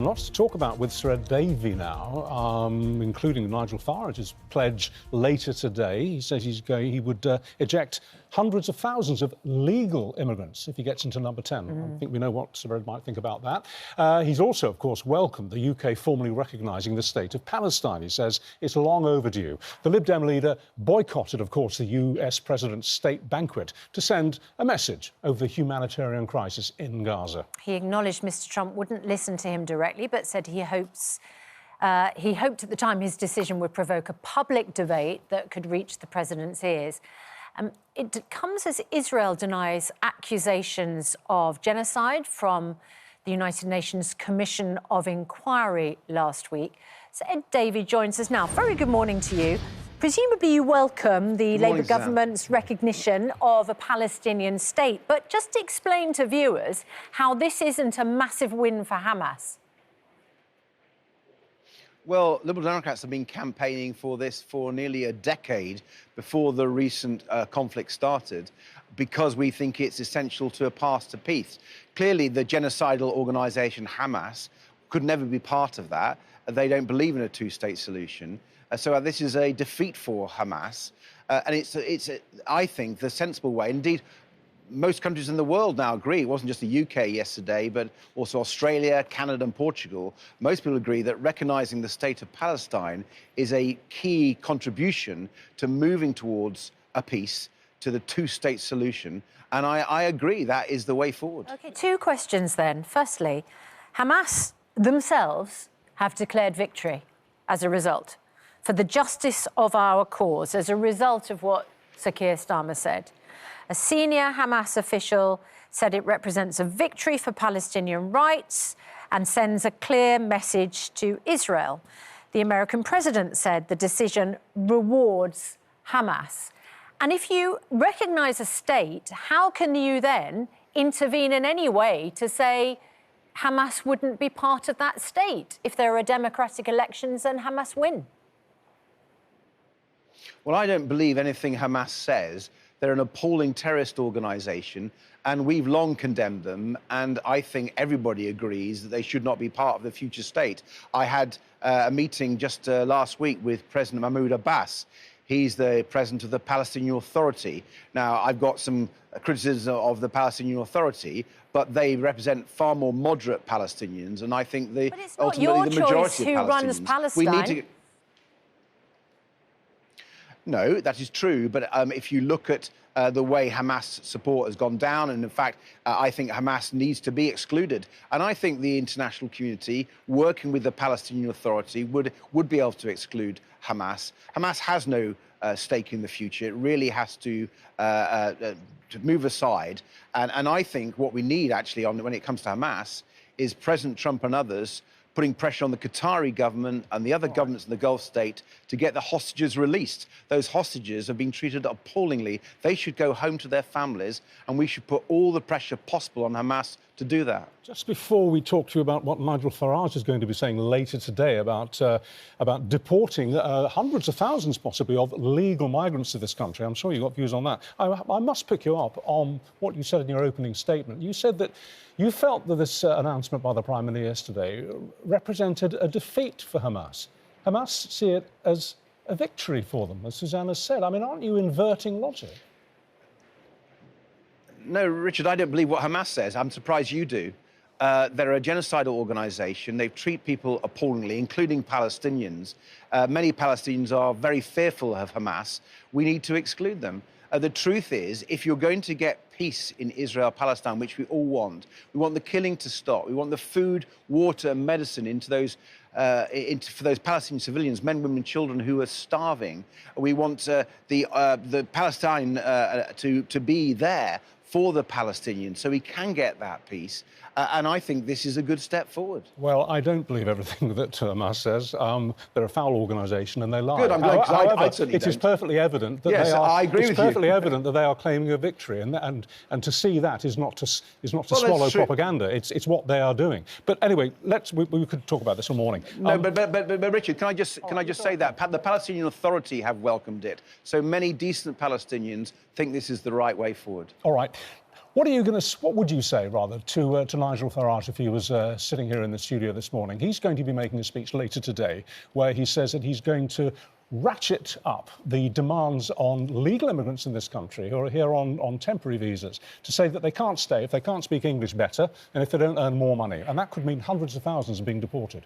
lots to talk about with Sir Davey now, including Nigel Farage's pledge later today. He says he would eject hundreds of thousands of legal immigrants if he gets into number 10. I think we know what Sir Ed might think about that. He's also, of course, welcomed the UK formally recognising the state of Palestine. He says it's long overdue. The Lib Dem leader boycotted, of course, the US president's state banquet to send a message over the humanitarian crisis in Gaza. He acknowledged Mr Trump wouldn't listen to him directly, but said he hoped at the time his decision would provoke a public debate that could reach the president's ears. It comes as Israel denies accusations of genocide from the United Nations Commission of Inquiry last week. So Ed Davey joins us now. Very good morning to you. Presumably you welcome the Labour government's recognition of a Palestinian state, but just explain to viewers how this isn't a massive win for Hamas. Well, Liberal Democrats have been campaigning for this for nearly a decade before the recent conflict started, because we think it's essential to a path to peace. Clearly, the genocidal organisation Hamas could never be part of that. They don't believe in a two-state solution. So this is a defeat for Hamas. And it's I think, the sensible way. Indeed, most countries in the world now agree. It wasn't just the UK yesterday, but also Australia, Canada and Portugal. Most people agree that recognising the state of Palestine is a key contribution to moving towards a peace, to the two-state solution. And I agree that is the way forward. OK, two questions then. Firstly, Hamas themselves have declared victory as a result for the justice of our cause, as a result of what Sir Keir Starmer said. A senior Hamas official said it represents a victory for Palestinian rights and sends a clear message to Israel. The American president said the decision rewards Hamas. And if you recognise a state, how can you then intervene in any way to say Hamas wouldn't be part of that state if there are democratic elections and Hamas win? Well, I don't believe anything Hamas says. They're an appalling terrorist organisation, and we've long condemned them, and I think everybody agrees that they should not be part of the future state. I had a meeting just last week with President Mahmoud Abbas. He's the president of the Palestinian Authority. Now, I've got some criticism of the Palestinian Authority, but they represent far more moderate Palestinians, and I think the ultimately the majority of Palestinians. Who runs Palestine? We need to. No, that is true. But if you look at the way Hamas support has gone down, and in fact, I think Hamas needs to be excluded. And I think the international community, working with the Palestinian Authority, would be able to exclude Hamas. Hamas has no stake in the future. It really has to move aside. And I think what we need, actually, when it comes to Hamas, is President Trump and others putting pressure on the Qatari government and the other governments in the Gulf state to get the hostages released. Those hostages have been treated appallingly. They should go home to their families, and we should put all the pressure possible on Hamas to do that. Just before we talk to you about what Nigel Farage is going to be saying later today about deporting hundreds of thousands, possibly, of legal migrants to this country, I'm sure you've got views on that. I must pick you up on what you said in your opening statement. You said that you felt that this announcement by the Prime Minister yesterday represented a defeat for Hamas. Hamas see it as a victory for them, as Susanna said. I mean, aren't you inverting logic? No, Richard, I don't believe what Hamas says. I'm surprised you do. They're a genocidal organisation. They treat people appallingly, including Palestinians. Many Palestinians are very fearful of Hamas. We need to exclude them. The truth is, if you're going to get peace in Israel-Palestine, which we all want, we want the killing to stop. We want the food, water and medicine into those for those Palestinian civilians, men, women, children who are starving. We want the Palestine to be there for the Palestinians so we can get that peace. And I think this is a good step forward. Well, I don't believe everything that Hamas says. They're a foul organisation and they lie. Good, I'm glad, however, I certainly it is perfectly evident that they are. I agree with you. It's perfectly evident that they are claiming a victory, and to see that is not to swallow propaganda. It's what they are doing. But anyway, we could talk about this all morning. No, but Richard, can I just say that the Palestinian Authority have welcomed it. So many decent Palestinians think this is the right way forward. All right. What would you say, rather, to Nigel Farage if he was sitting here in the studio this morning? He's going to be making a speech later today where he says that he's going to ratchet up the demands on legal immigrants in this country who are here on temporary visas to say that they can't stay if they can't speak English better and if they don't earn more money. And that could mean hundreds of thousands being deported.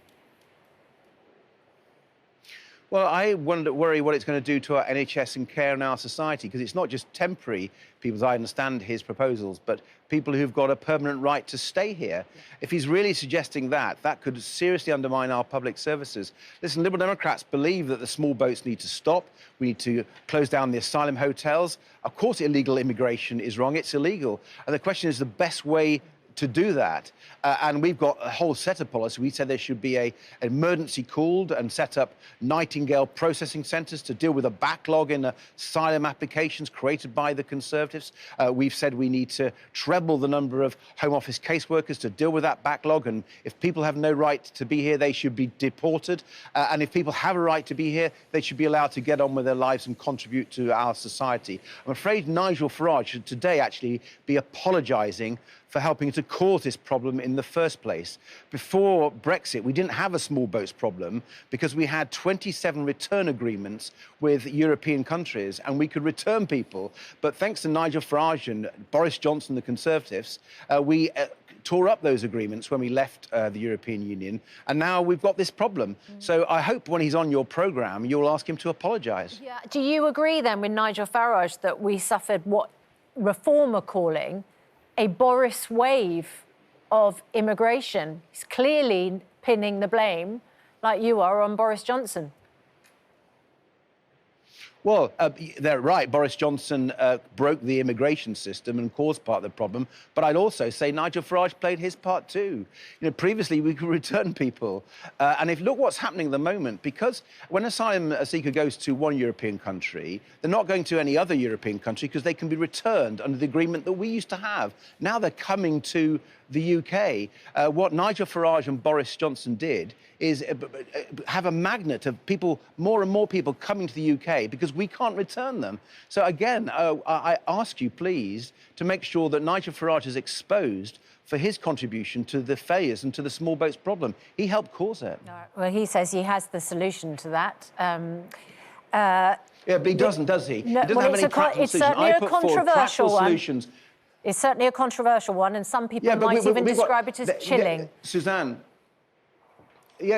Well, I worry what it's going to do to our NHS and care in our society, because it's not just temporary people, as I understand his proposals, but people who've got a permanent right to stay here. If he's really suggesting that, that could seriously undermine our public services. Listen, Liberal Democrats believe that the small boats need to stop. We need to close down the asylum hotels. Of course, illegal immigration is wrong. It's illegal. And the question is the best way to do that. And we've got a whole set of policies. We said there should be an emergency called and set up Nightingale processing centres to deal with a backlog in asylum applications created by the Conservatives. We've said we need to treble the number of Home Office caseworkers to deal with that backlog. And if people have no right to be here, they should be deported. And if people have a right to be here, they should be allowed to get on with their lives and contribute to our society. I'm afraid Nigel Farage should today actually be apologising for helping to cause this problem in the first place. Before Brexit, we didn't have a small boats problem because we had 27 return agreements with European countries and we could return people. But thanks to Nigel Farage and Boris Johnson, the Conservatives, we tore up those agreements when we left the European Union, and now we've got this problem. So I hope when he's on your programme, you'll ask him to apologise. Yeah. Do you agree then with Nigel Farage that we suffered what Reform are calling a Boris wave of immigration? He's clearly pinning the blame, like you are, on Boris Johnson. Well, they're right. Boris Johnson broke the immigration system and caused part of the problem. But I'd also say Nigel Farage played his part too. You know, previously we could return people. And if look what's happening at the moment, because when asylum seeker goes to one European country, they're not going to any other European country because they can be returned under the agreement that we used to have. Now they're coming to the UK. What Nigel Farage and Boris Johnson did is have a magnet of people, more and more people coming to the UK because we can't return them. So again, I ask you, please, to make sure that Nigel Farage is exposed for his contribution to the failures and to the small boats problem. He helped cause it. Well, he says he has the solution to that. Yeah, but he doesn't, does he? No, He doesn't have any practical solutions. I put forward practical solutions. It's certainly a controversial one, and some people might even describe it as chilling. Suzanne,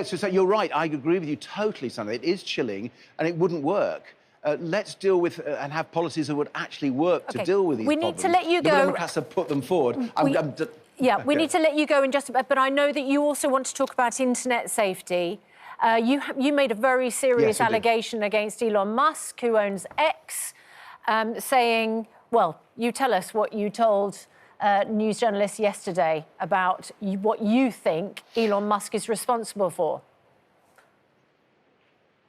Suzanne, you're right. I agree with you totally, Susanna. It is chilling, and it wouldn't work. Let's deal with and have policies that would actually work to deal with these problems. We need to let you go. The Democrats have put them forward. We need to let you go in just a bit, but I know that you also want to talk about internet safety. You made a very serious allegation against Elon Musk, who owns X, saying, well, you tell us what you told news journalists yesterday about what you think Elon Musk is responsible for.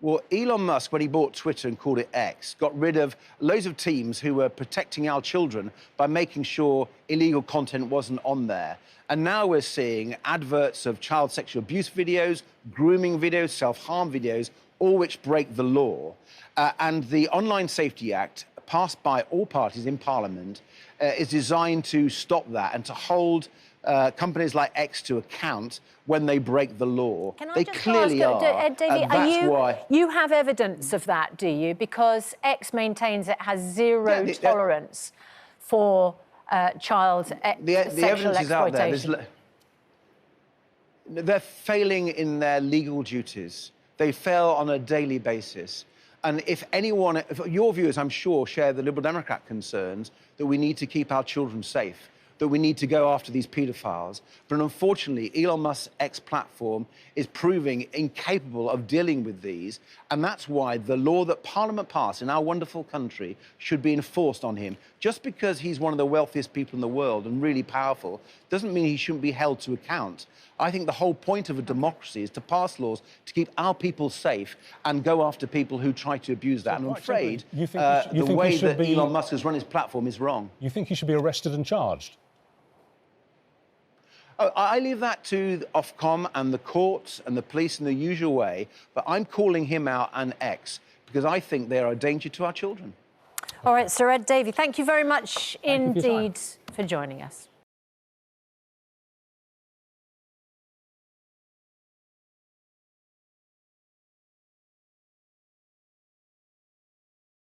Well, Elon Musk, when he bought Twitter and called it X, got rid of loads of teams who were protecting our children by making sure illegal content wasn't on there. And now we're seeing adverts of child sexual abuse videos, grooming videos, self-harm videos, all which break the law. And the Online Safety Act, passed by all parties in Parliament, is designed to stop that and to hold companies like X to account when they break the law. They clearly are. Davey, you have evidence of that, do you? Because X maintains it has zero tolerance for child sexual exploitation. They're failing in their legal duties. They fail on a daily basis. And if your viewers, I'm sure, share the Liberal Democrat concerns that we need to keep our children safe, that we need to go after these paedophiles. But unfortunately, Elon Musk's X platform is proving incapable of dealing with these. And that's why the law that Parliament passed in our wonderful country should be enforced on him. Just because he's one of the wealthiest people in the world and really powerful doesn't mean he shouldn't be held to account. I think the whole point of a democracy is to pass laws to keep our people safe and go after people who try to abuse that. And I'm afraid the way that Elon Musk has run his platform is wrong. You think he should be arrested and charged? Oh, I leave that to the Ofcom and the courts and the police in the usual way, but I'm calling him out and X because I think they are a danger to our children. All right, Sir Ed Davey, thank you very much Thank you for your time. indeed for joining us.